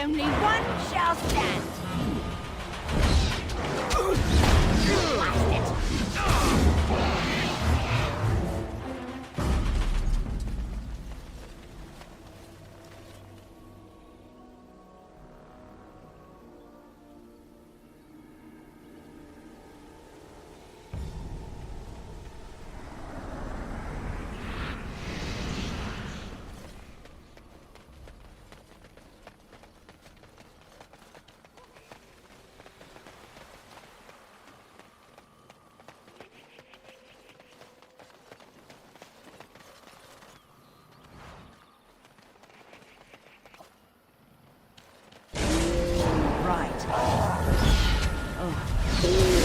Only one shall stand. Blast it.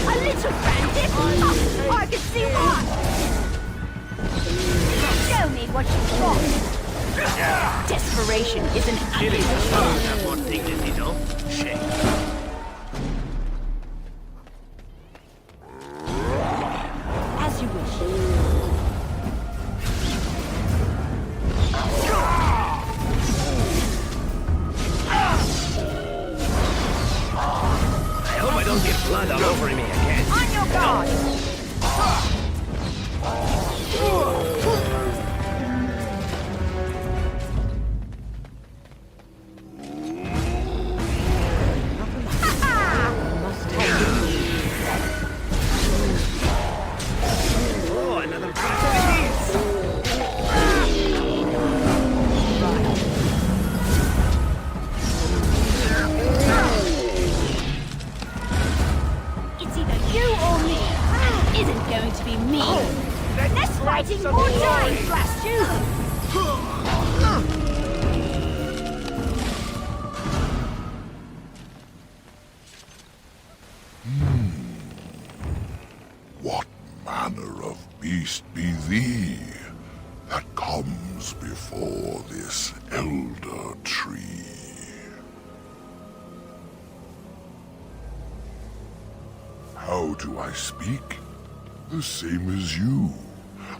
A little frantic? I can see why! Show me what you've got! Desperation is an ugly Don't have more dignity, though. Shame. As you wish. I hope I don't get blood all over me again. On your guard! Oh, another piece. It's either you or me. And it isn't going to be me. Less fighting, more dying, blast you! What manner of beast be thee that comes before this elder tree? How do I speak? The same as you.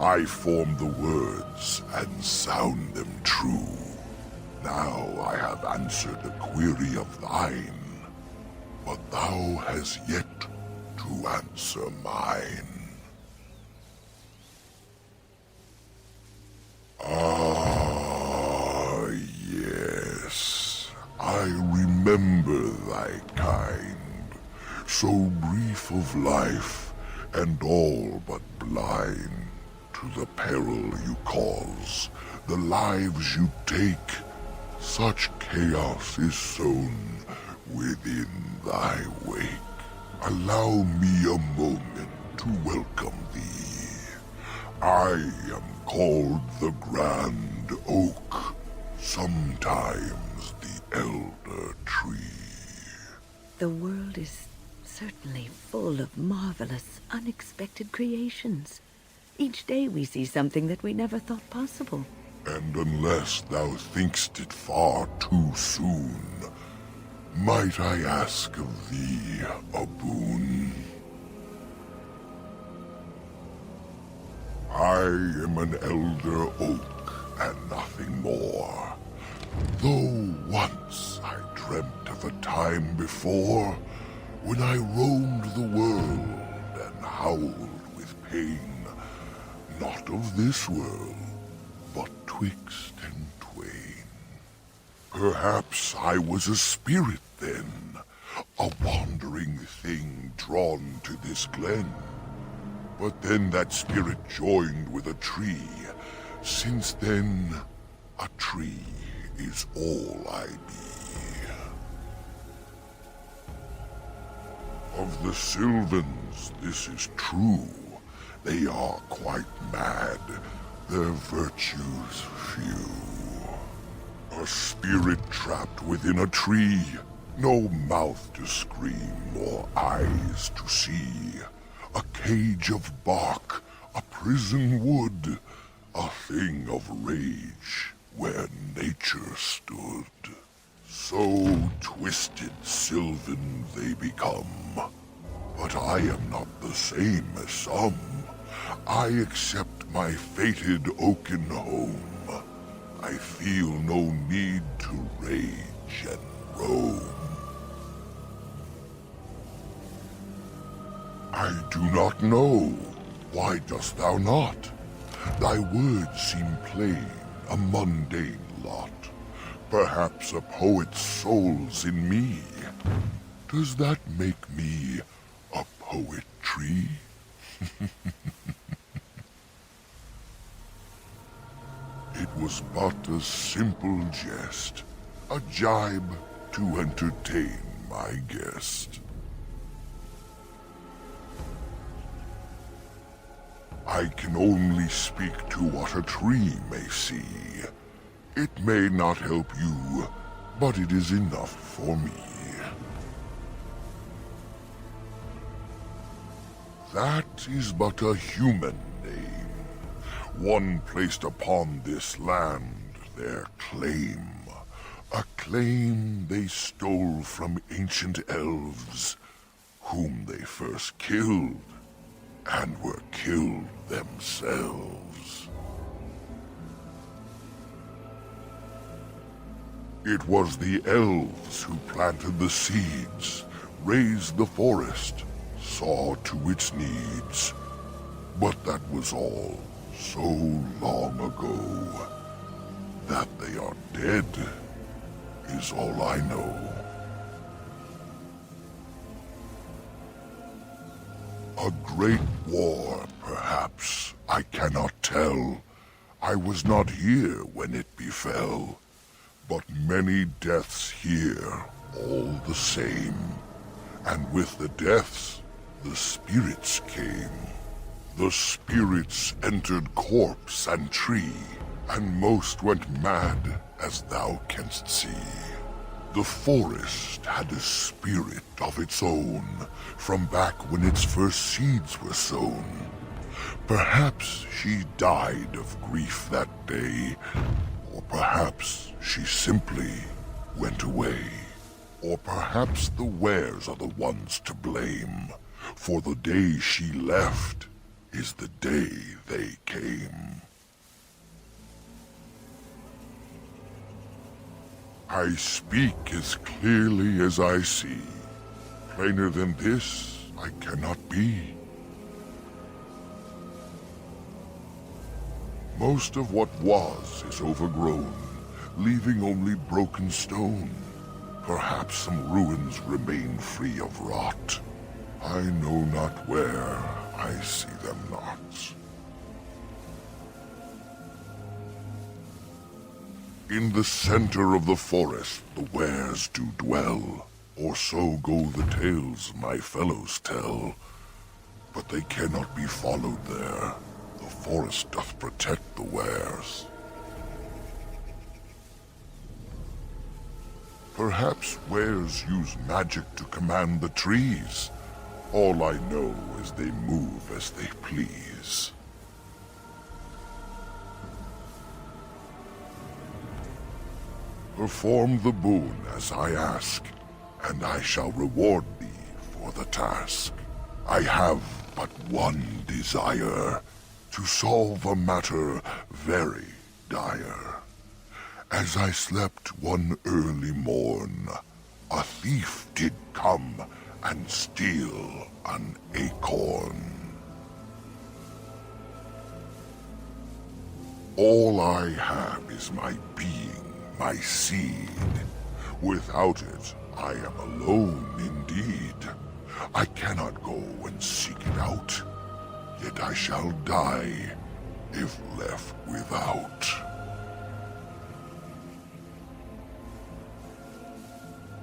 I form the words and sound them true. Now I have answered a query of thine, but thou hast yet to answer mine. Ah, yes, I remember thy kind, so brief of life and all but blind to the peril you cause, the lives you take. Such chaos is sown within thy wake. Allow me a moment to welcome thee. I am called the Grand Oak, sometimes the Elder Tree. The world is certainly full of marvelous, unexpected creations. Each day we see something that we never thought possible. And unless thou thinkst it far too soon, might I ask of thee a boon? I am an elder oak and nothing more. Though once I dreamt of a time before when I roamed the world and howled with pain, not of this world, but twixt and twain. Perhaps I was a spirit then, a wandering thing drawn to this glen. But then that spirit joined with a tree. Since then, a tree is all I be. Of the Sylvans, this is true. They are quite mad, their virtues few. A spirit trapped within a tree, no mouth to scream or eyes to see. A cage of bark, a prison wood, a thing of rage where nature stood. So twisted Sylvan they become, but I am not the same as some. I accept my fated oaken home. I feel no need to rage and roam. not know. Why dost thou not? Thy words seem plain, a mundane lot. Perhaps a poet's soul's in me. Does that make me a poetry? It was but a simple jest, a jibe to entertain my guest. I can only speak to what a tree may see. It may not help you, but it is enough for me. That is but a human name, one placed upon this land their claim. A claim they stole from ancient elves, whom they first killed, and were killed themselves. It was the elves who planted the seeds, raised the forest, saw to its needs. But that was all so long ago. That they are dead is all I know. A great war, perhaps, I cannot tell. I was not here when it befell. But many deaths here, all the same. And with the deaths, the spirits came. The spirits entered corpse and tree, and most went mad, as thou canst see. The forest had a spirit of its own, from back when its first seeds were sown. Perhaps she died of grief that day, or perhaps she simply went away. Or perhaps the wares are the ones to blame, for the day she left is the day they came. I speak as clearly as I see. Plainer than this, I cannot be. Most of what was is overgrown, leaving only broken stone. Perhaps some ruins remain free of rot. I know not where, I see them not. In the center of the forest the wares do dwell, or so go the tales my fellows tell. But they cannot be followed there. The forest doth protect the wares. Perhaps wares use magic to command the trees. All I know is they move as they please. Perform the boon as I ask, and I shall reward thee for the task. I have but one desire, to solve a matter very dire. As I slept one early morn, a thief did come and steal an acorn. All I have is my being, my seed. Without it, I am alone indeed. I cannot go and seek it out, yet I shall die if left without.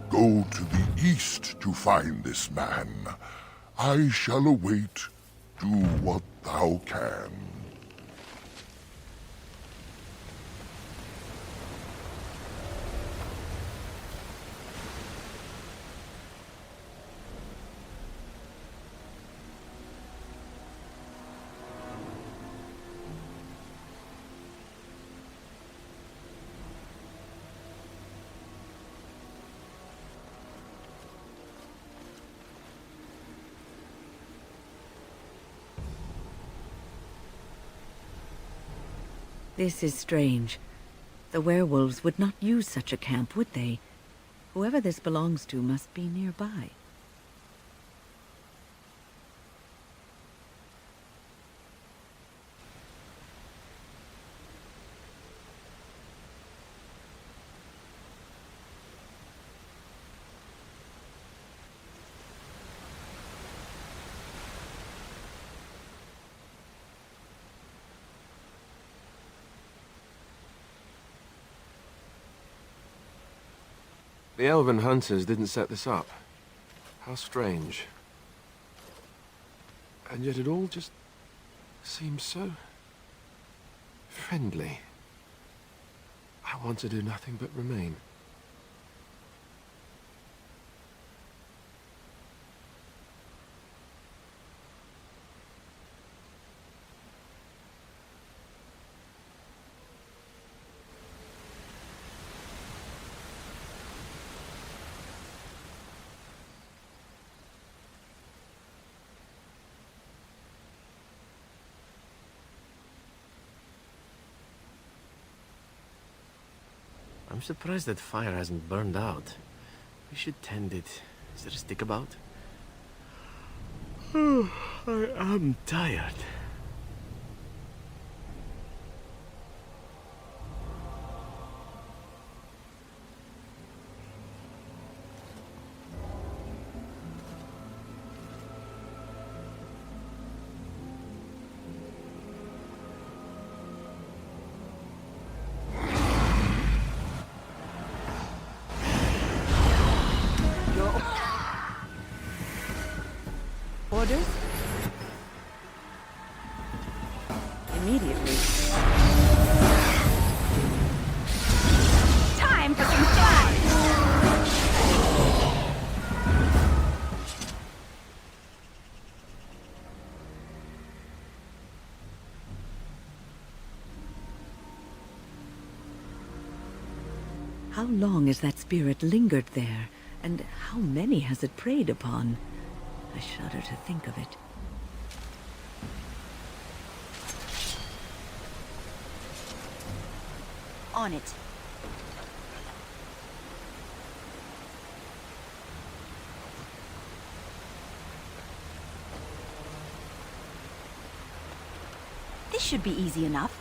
Go to the east to find this man. I shall await. Do what thou can. This is strange. The werewolves would not use such a camp, would they? Whoever this belongs to must be nearby. The elven hunters didn't set this up. How strange. And yet it all just seems so friendly. I want to do nothing but remain. I'm surprised that fire hasn't burned out. We should tend it. Is there a stick about? I am tired. Orders? Immediately. Time for some fun! How long has that spirit lingered there, and how many has it preyed upon? I shudder to think of it. On it. This should be easy enough.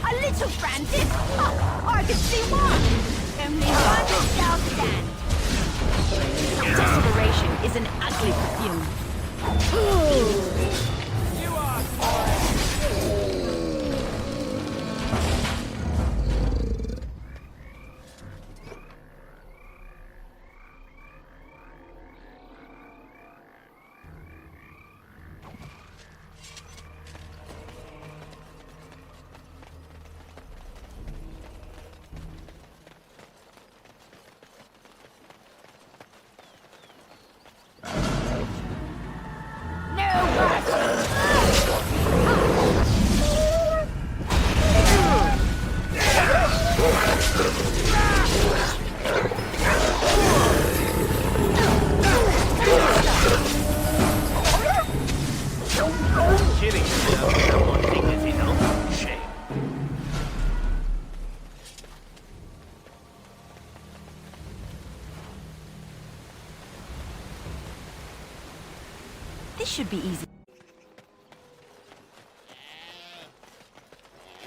A little frantic? I can see why. Only one shall stand. Desperation is an ugly perfume. Kidding yourself. No more dignity, no? Shame. This should be easy.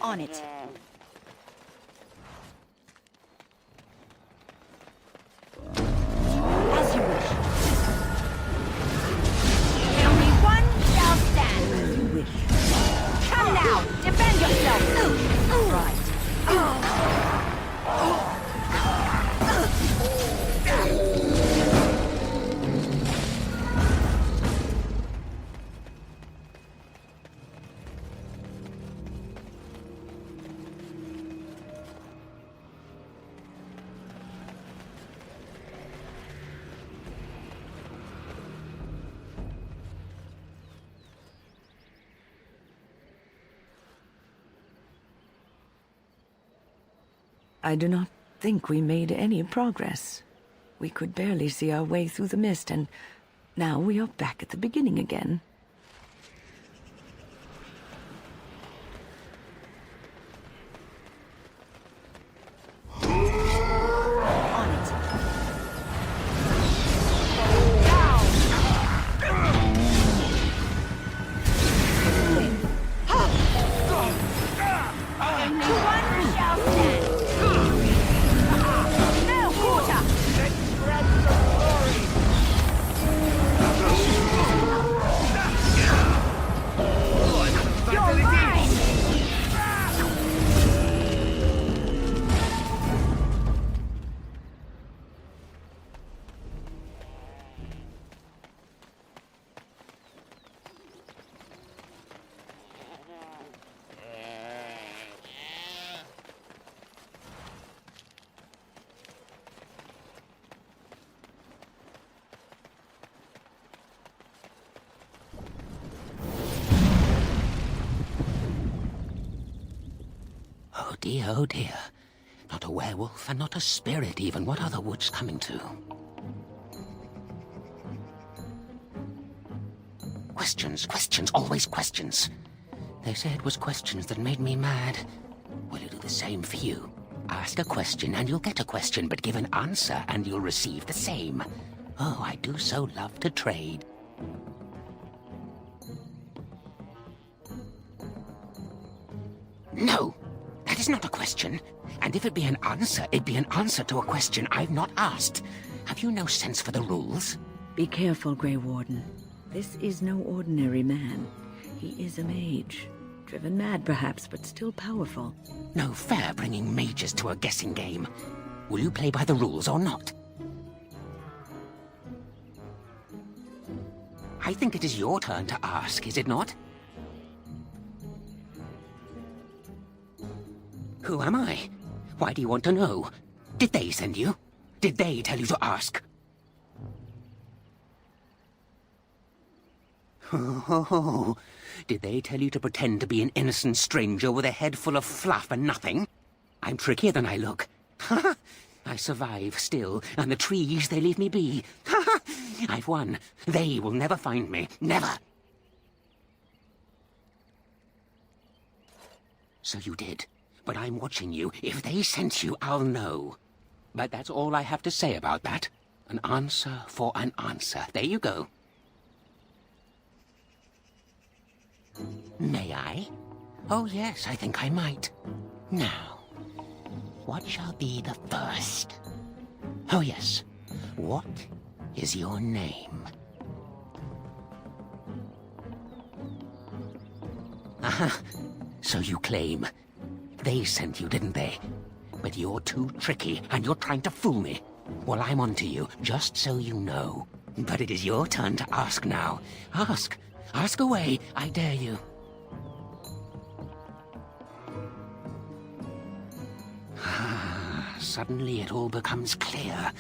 On it. As you wish. Only one shall stand. As you wish. Come now, defend yourself. Right. I do not think we made any progress. We could barely see our way through the mist, and now we are back at the beginning again. Oh dear. Not a werewolf and not a spirit even. What are the woods coming to? Questions, questions, always questions. They say it was questions that made me mad. Will it do the same for you? Ask a question and you'll get a question, but give an answer and you'll receive the same. Oh, I do so love to trade. No! That is not a question. And if it be an answer, it'd be an answer to a question I've not asked. Have you no sense for the rules? Be careful, Grey Warden. This is no ordinary man. He is a mage. Driven mad, perhaps, but still powerful. No fair bringing mages to a guessing game. Will you play by the rules or not? I think it is your turn to ask, is it not? Who am I? Why do you want to know? Did they send you? Did they tell you to ask? Oh, did they tell you to pretend to be an innocent stranger with a head full of fluff and nothing? I'm trickier than I look. Ha! I survive still, and the trees, they leave me be. Ha! I've won. They will never find me. Never. So you did. But I'm watching you. If they sent you, I'll know. But that's all I have to say about that. An answer for an answer. There you go. May I? Oh, yes, I think I might. Now, what shall be the first? Oh, yes. What is your name? Aha. So you claim. They sent you, didn't they? But you're too tricky, and you're trying to fool me. Well, I'm on to you, just so you know. But it is your turn to ask now. Ask. Ask away, I dare you. Suddenly it all becomes clear.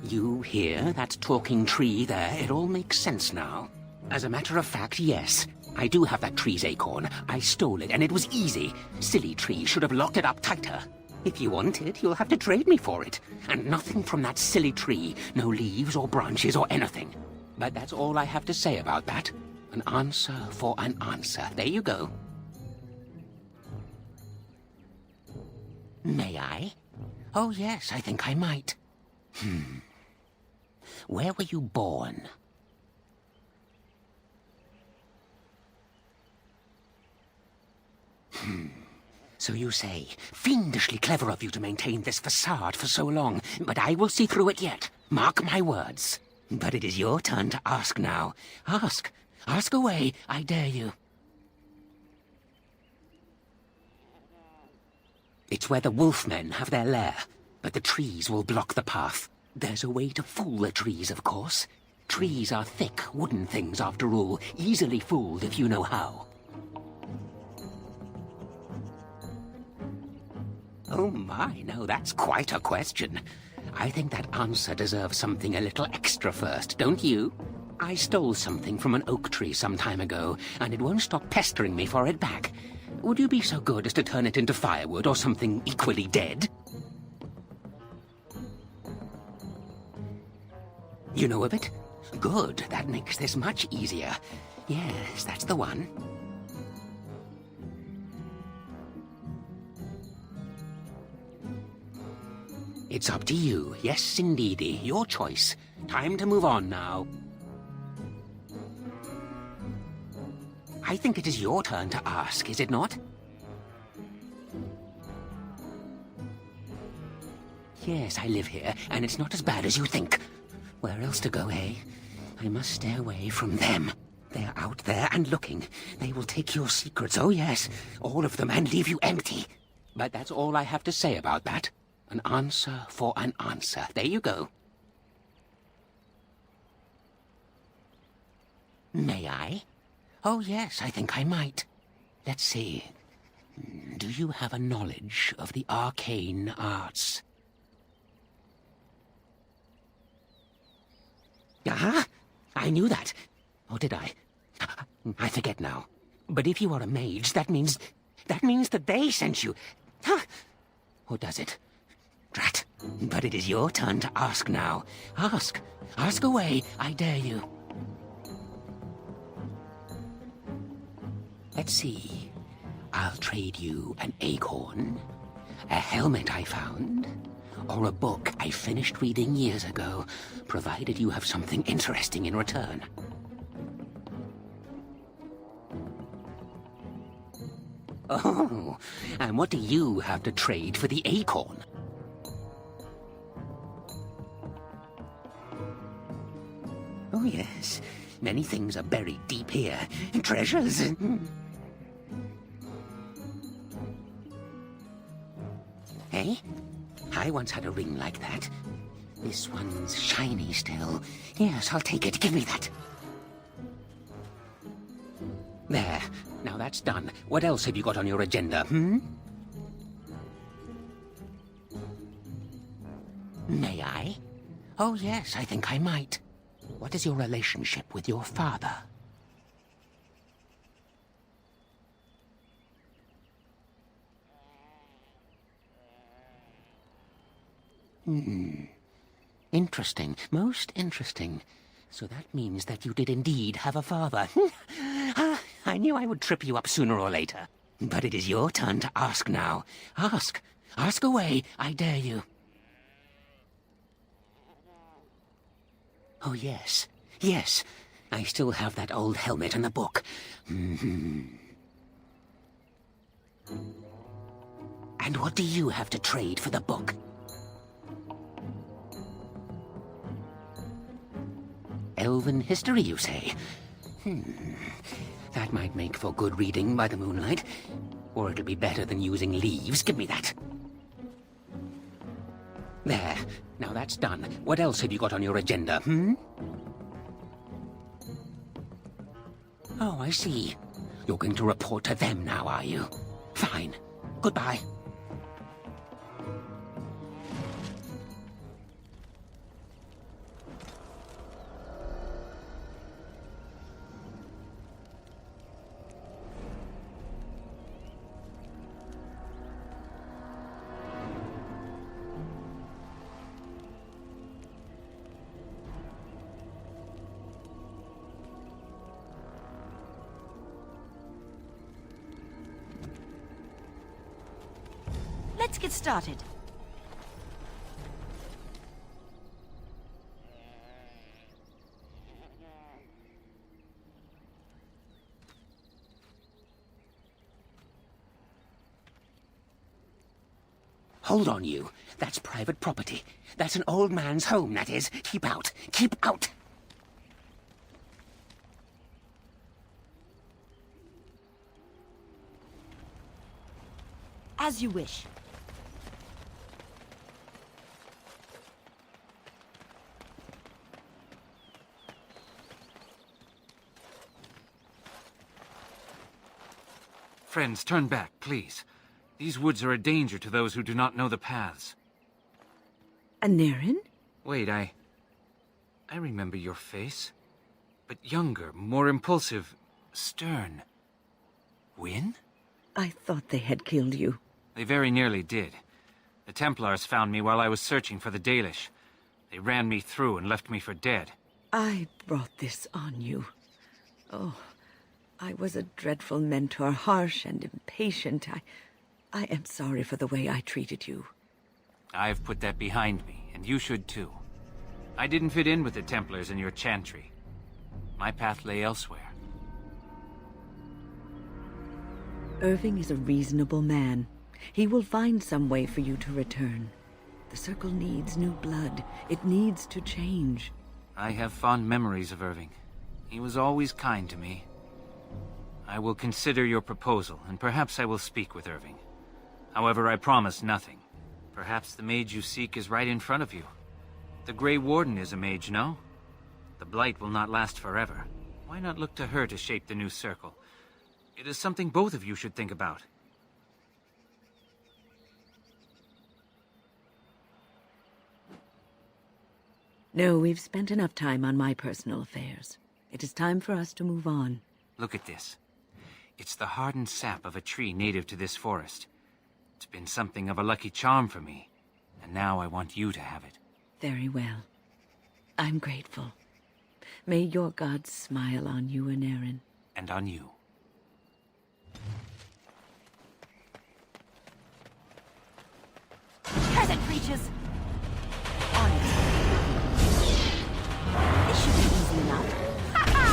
You hear that talking tree there? It all makes sense now. As a matter of fact, yes. I do have that tree's acorn. I stole it, and it was easy. Silly tree should have locked it up tighter. If you want it, you'll have to trade me for it. And nothing from that silly tree. No leaves or branches or anything. But that's all I have to say about that. An answer for an answer. There you go. May I? Oh, yes, I think I might. Where were you born? So you say. Fiendishly clever of you to maintain this facade for so long, but I will see through it yet. Mark my words. But it is your turn to ask now. Ask. Ask away, I dare you. It's where the wolfmen have their lair, but the trees will block the path. There's a way to fool the trees, of course. Trees are thick, wooden things, after all, easily fooled if you know how. Oh my, no, that's quite a question. I think that answer deserves something a little extra first, don't you? I stole something from an oak tree some time ago, and it won't stop pestering me for it back. Would you be so good as to turn it into firewood or something equally dead? You know of it? Good, that makes this much easier. Yes, that's the one. It's up to you. Yes, indeedy. Your choice. Time to move on now. I think it is your turn to ask, is it not? Yes, I live here, and it's not as bad as you think. Where else to go, eh? I must stay away from them. They're out there and looking. They will take your secrets, oh yes, all of them, and leave you empty. But that's all I have to say about that. An answer for an answer. There you go. May I? Oh yes, I think I might. Let's see. Do you have a knowledge of the arcane arts? Ah, I knew that. Or did I? I forget now. But if you are a mage, that means that they sent you. Huh? Or does it? Drat. But it is your turn to ask now. Ask. Ask away, I dare you. Let's see. I'll trade you an acorn, a helmet I found, or a book I finished reading years ago, provided you have something interesting in return. Oh, and what do you have to trade for the acorn? Oh yes, many things are buried deep here. Treasures. Hey? I once had a ring like that. This one's shiny still. Yes, I'll take it. Give me that. There. Now that's done. What else have you got on your agenda, May I? Oh yes, I think I might. What is your relationship with your father? Interesting. Most interesting. So that means that you did indeed have a father. I knew I would trip you up sooner or later. But it is your turn to ask now. Ask. Ask away, I dare you. Oh, yes. Yes. I still have that old helmet and the book. And what do you have to trade for the book? Elven history, you say? That might make for good reading by the moonlight. Or it'll be better than using leaves. Give me that. There. Now that's done. What else have you got on your agenda, Oh, I see. You're going to report to them now, are you? Fine. Goodbye. Let's get started. Hold on, you. That's private property. That's an old man's home, that is. Keep out. Keep out. As you wish. Friends, turn back, please. These woods are a danger to those who do not know the paths. Anirin? Wait, I remember your face. But younger, more impulsive, stern. Wynne? I thought they had killed you. They very nearly did. The Templars found me while I was searching for the Dalish. They ran me through and left me for dead. I brought this on you. Oh, I was a dreadful mentor, harsh and impatient. I am sorry for the way I treated you. I've put that behind me, and you should too. I didn't fit in with the Templars in your chantry. My path lay elsewhere. Irving is a reasonable man. He will find some way for you to return. The Circle needs new blood. It needs to change. I have fond memories of Irving. He was always kind to me. I will consider your proposal, and perhaps I will speak with Irving. However, I promise nothing. Perhaps the mage you seek is right in front of you. The Grey Warden is a mage, no? The Blight will not last forever. Why not look to her to shape the new Circle? It is something both of you should think about. No, we've spent enough time on my personal affairs. It is time for us to move on. Look at this. It's the hardened sap of a tree native to this forest. It's been something of a lucky charm for me, and now I want you to have it. Very well. I'm grateful. May your gods smile on you and Aaron. And on you. Peasant creatures! On it. This should be easy enough. Ha ha!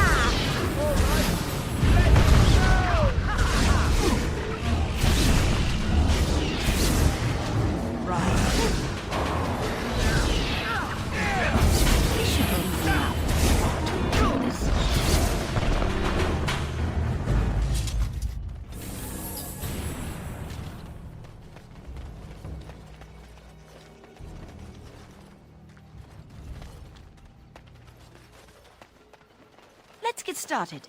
Right. This should be easy enough. Let's get started.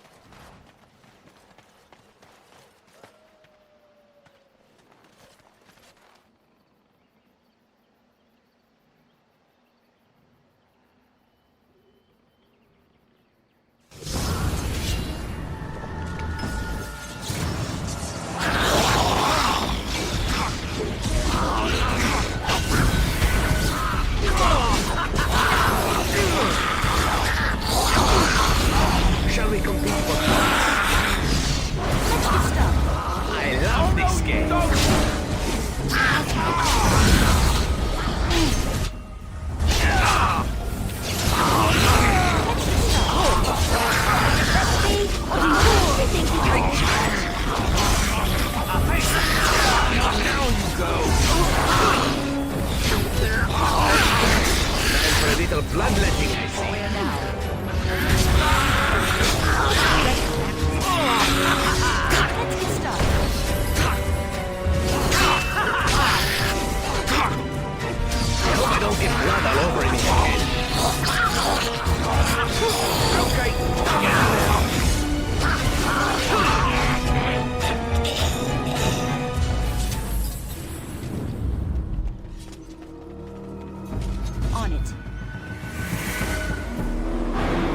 On it.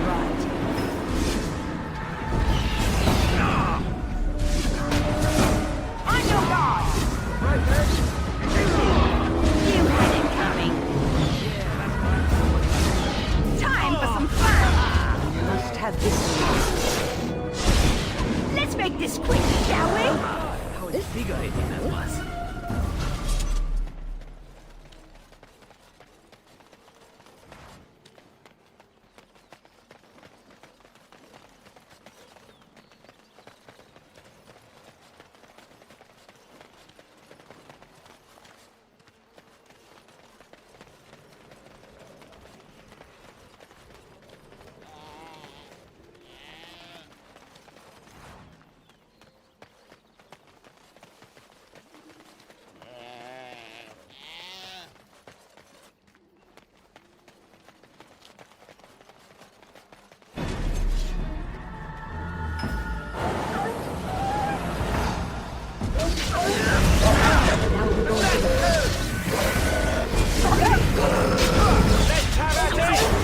Right. On your guard! Right there. You had it coming. Time for some fun! Must have this. Let's make this quick, shall we? How invigorating that was.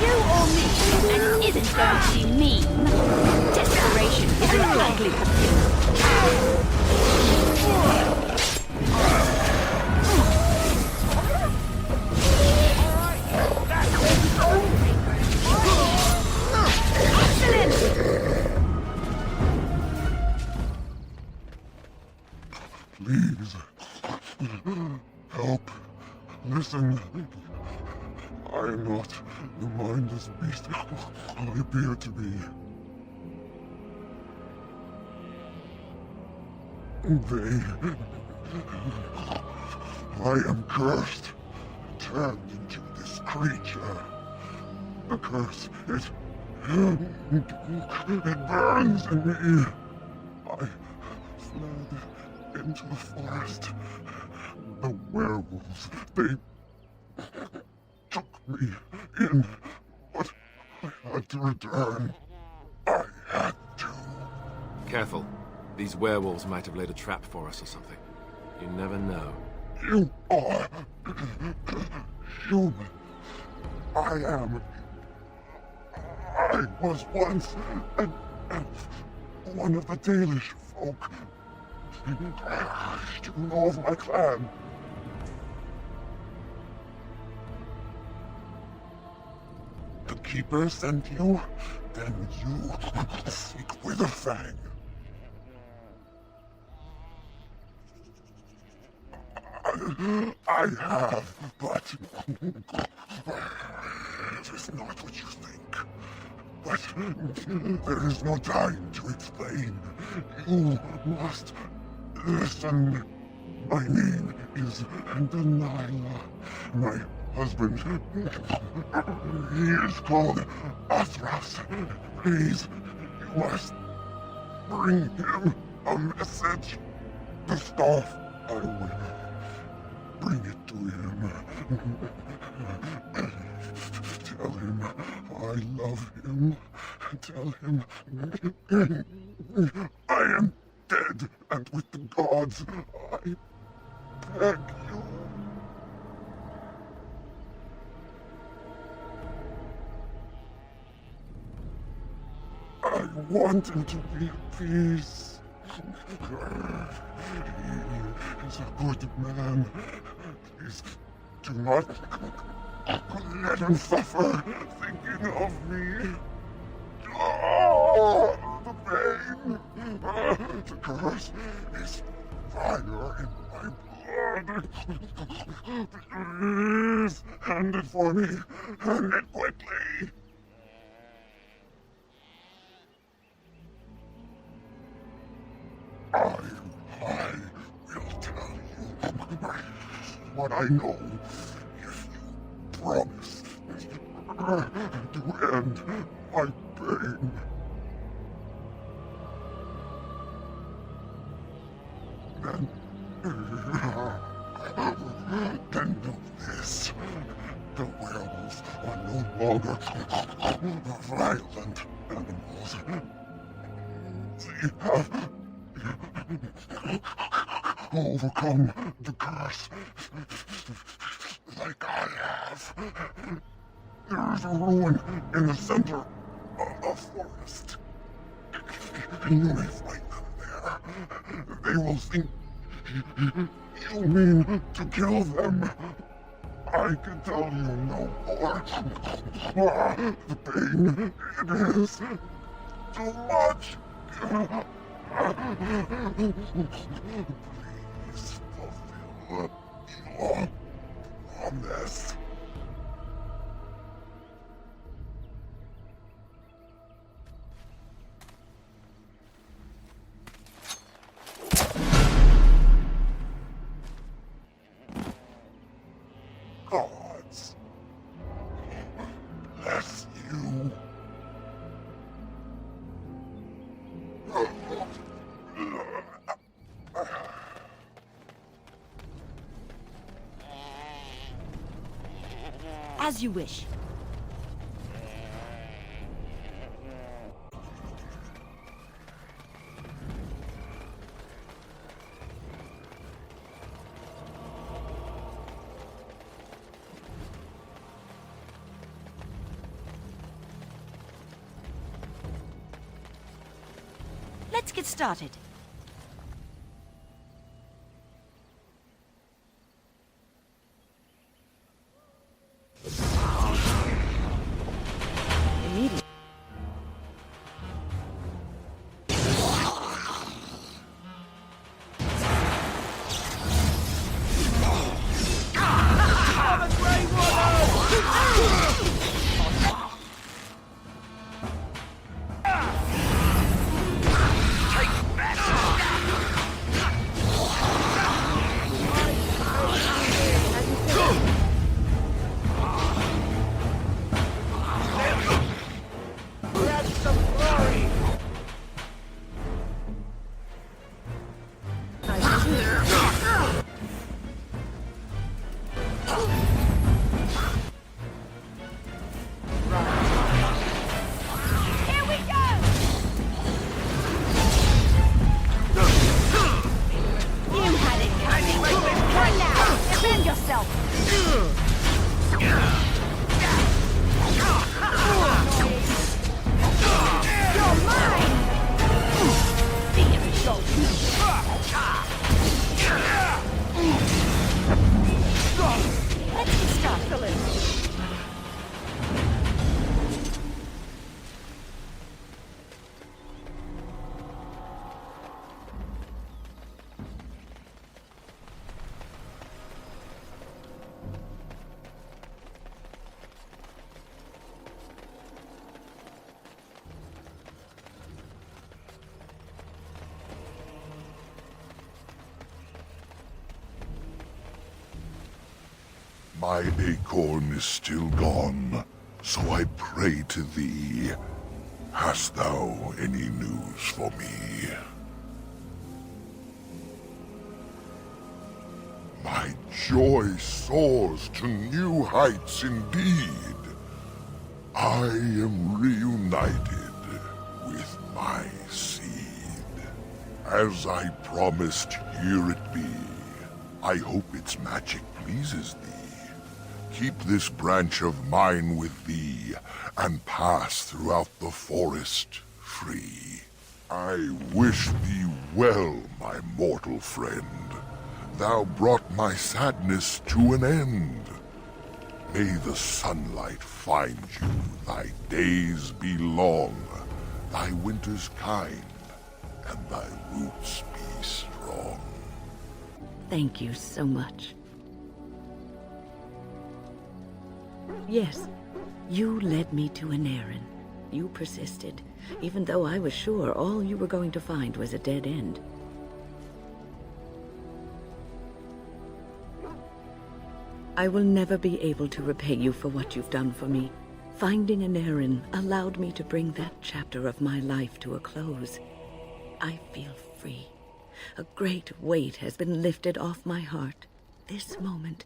You or me, and it isn't going to be mean. Desperation is an ugly pursuit. Please. Help. Listen. I am not the mindless beast I appear to be. I am cursed, turned into this creature. The curse, it burns in me. I fled into the forest. The werewolves, they took me in, but I had to return. I had to. Careful. These werewolves might have laid a trap for us or something. You never know. You are human. I am. I was once one of the Dalish folk. You know of my clan. The Keeper sent you? Then you seek Witherfang. I have, but it is not what you think. But there is no time to explain. You must listen. My name is Delilah. My husband, he is called Athras. Please, you must bring him a message. The staff, I will bring it to him. Tell him I love him. Tell him I am dead, and with the gods, I beg you. I want him to be at peace. He is a good man. Please do not let him suffer thinking of me. Oh, the pain. The curse is fire in my blood. Please, hand it for me. Hand it quickly. I will tell you what I know if you promise to end my pain. Then know this. The werewolves are no longer violent animals. They have overcome the curse like I have. There is a ruin in the center of the forest. You may find them there. They will think you mean to kill them. I can tell you no more. The pain, it is too much. Please fulfill your promise. Gods, bless you. As you wish. Let's get started. Immediately. Excellent! My acorn is still gone, so I pray to thee. Hast thou any news for me? My joy soars to new heights indeed. I am reunited with my seed. As I promised, here it be. I hope its magic pleases thee. Keep this branch of mine with thee, and pass throughout the forest free. I wish thee well, my mortal friend. Thou brought my sadness to an end. May the sunlight find you, thy days be long, thy winters kind, and thy roots be strong. Thank you so much. Yes, you led me to an errand. You persisted, even though I was sure all you were going to find was a dead end. I will never be able to repay you for what you've done for me. Finding an errand allowed me to bring that chapter of my life to a close. I feel free. A great weight has been lifted off my heart. This moment,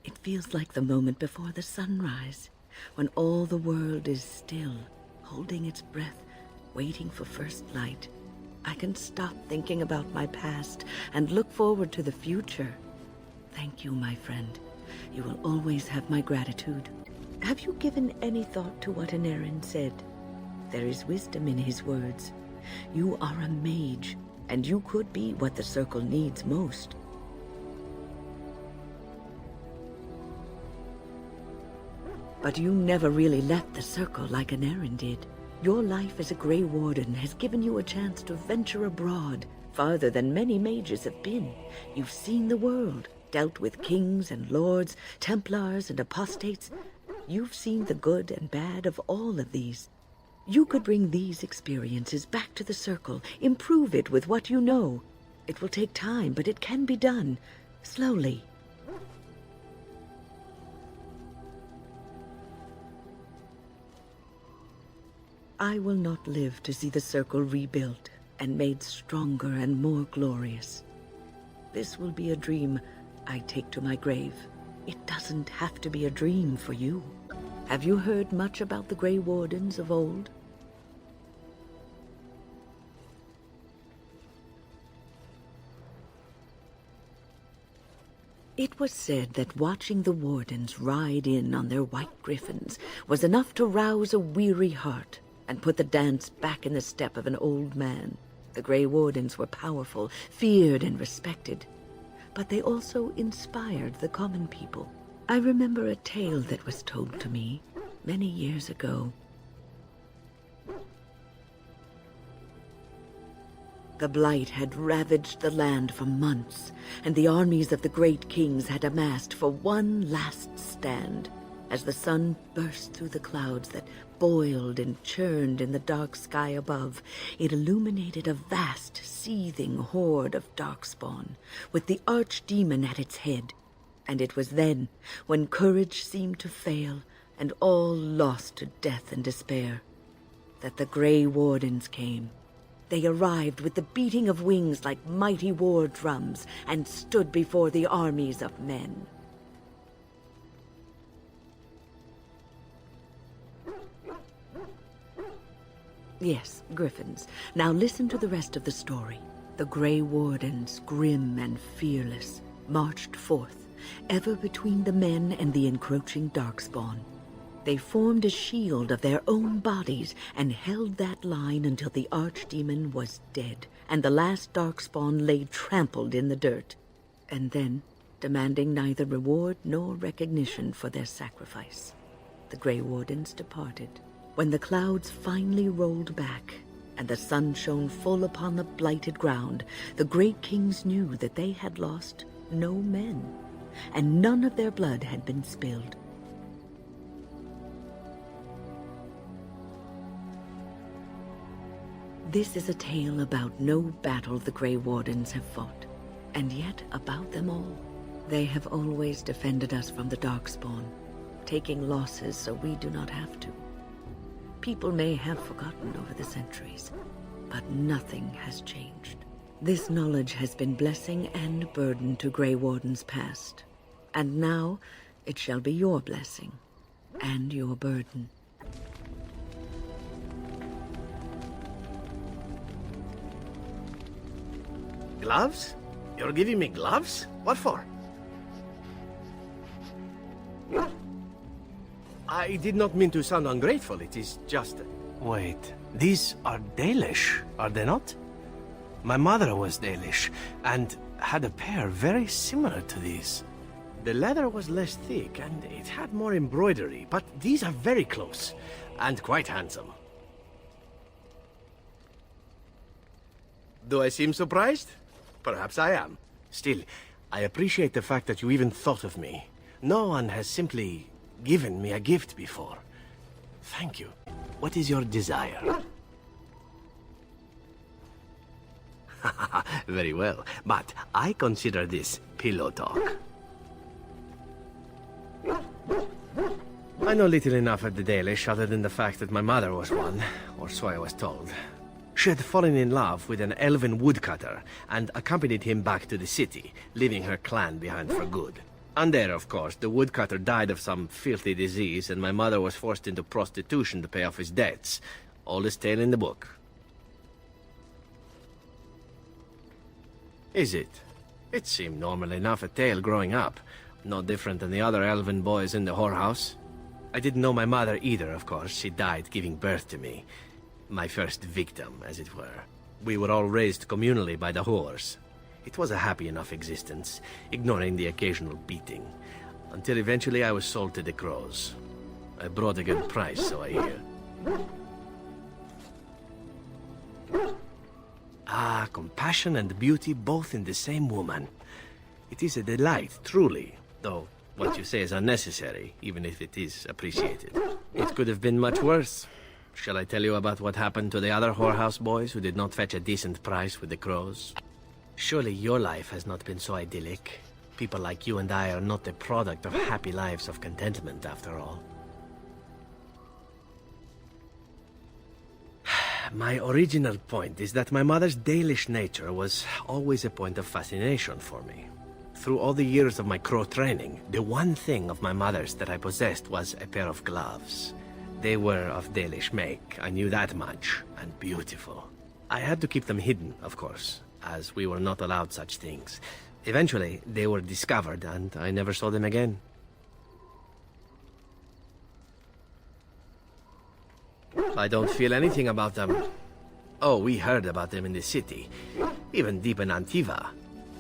it feels like the moment before the sunrise, when all the world is still, holding its breath, waiting for first light. I can stop thinking about my past and look forward to the future. Thank you, my friend. You will always have my gratitude. Have you given any thought to what Anarin said? There is wisdom in his words. You are a mage, and you could be what the Circle needs most. But you never really left the Circle like Anarin did. Your life as a Grey Warden has given you a chance to venture abroad, farther than many mages have been. You've seen the world, dealt with kings and lords, Templars and apostates. You've seen the good and bad of all of these. You could bring these experiences back to the Circle, improve it with what you know. It will take time, but it can be done, slowly. I will not live to see the Circle rebuilt and made stronger and more glorious. This will be a dream I take to my grave. It doesn't have to be a dream for you. Have you heard much about the Grey Wardens of old? It was said that watching the Wardens ride in on their white griffins was enough to rouse a weary heart and put the dance back in the step of an old man. The Grey Wardens were powerful, feared and respected, but they also inspired the common people. I remember a tale that was told to me many years ago. The Blight had ravaged the land for months, and the armies of the great kings had amassed for one last stand. As the sun burst through the clouds that boiled and churned in the dark sky above, it illuminated a vast, seething horde of darkspawn, with the archdemon at its head. And it was then, when courage seemed to fail, and all lost to death and despair, that the Grey Wardens came. They arrived with the beating of wings like mighty war drums, and stood before the armies of men. Yes, griffins. Now listen to the rest of the story. The Grey Wardens, grim and fearless, marched forth, ever between the men and the encroaching darkspawn. They formed a shield of their own bodies and held that line until the archdemon was dead and the last darkspawn lay trampled in the dirt. And then demanding neither reward nor recognition for their sacrifice. The Grey Wardens departed. When the clouds finally rolled back and the sun shone full upon the blighted ground, the great kings knew that they had lost no men, and none of their blood had been spilled. This is a tale about no battle the Grey Wardens have fought, and yet about them all. They have always defended us from the Darkspawn, taking losses so we do not have to. People may have forgotten over the centuries, but nothing has changed. This knowledge has been blessing and burden to Grey Wardens past, and now it shall be your blessing and your burden. Gloves? You're giving me gloves? What for? I did not mean to sound ungrateful, it is just... Wait, these are Dalish, are they not? My mother was Dalish, and had a pair very similar to these. The leather was less thick, and it had more embroidery, but these are very close, and quite handsome. Do I seem surprised? Perhaps I am. Still, I appreciate the fact that you even thought of me. No one has simply given me a gift before. Thank you. What is your desire? Very well, but I consider this pillow talk. I know little enough of the Dalish other than the fact that my mother was one, or so I was told. She had fallen in love with an elven woodcutter and accompanied him back to the city, leaving her clan behind for good. And there, of course, the woodcutter died of some filthy disease, and my mother was forced into prostitution to pay off his debts. Oldest tale in the book. Is it? It seemed normal enough a tale growing up. No different than the other elven boys in the whorehouse. I didn't know my mother either, of course. She died giving birth to me. My first victim, as it were. We were all raised communally by the whores. It was a happy enough existence, ignoring the occasional beating, until eventually I was sold to the crows. I brought a good price, so I hear. Ah, compassion and beauty both in the same woman. It is a delight, truly, though what you say is unnecessary, even if it is appreciated. It could have been much worse. Shall I tell you about what happened to the other whorehouse boys who did not fetch a decent price with the crows? Surely your life has not been so idyllic. People like you and I are not the product of happy lives of contentment, after all. My original point is that my mother's Dalish nature was always a point of fascination for me. Through all the years of my crow training, the one thing of my mother's that I possessed was a pair of gloves. They were of Dalish make, I knew that much, and beautiful. I had to keep them hidden, of course, as we were not allowed such things. Eventually, they were discovered, and I never saw them again. I don't feel anything about them. Oh, we heard about them in the city, even deep in Antiva.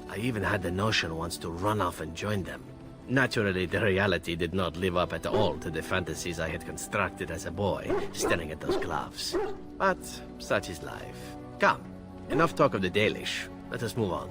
I even had the notion once to run off and join them. Naturally, the reality did not live up at all to the fantasies I had constructed as a boy, staring at those gloves. But such is life. Come, enough talk of the Dalish. Let us move on.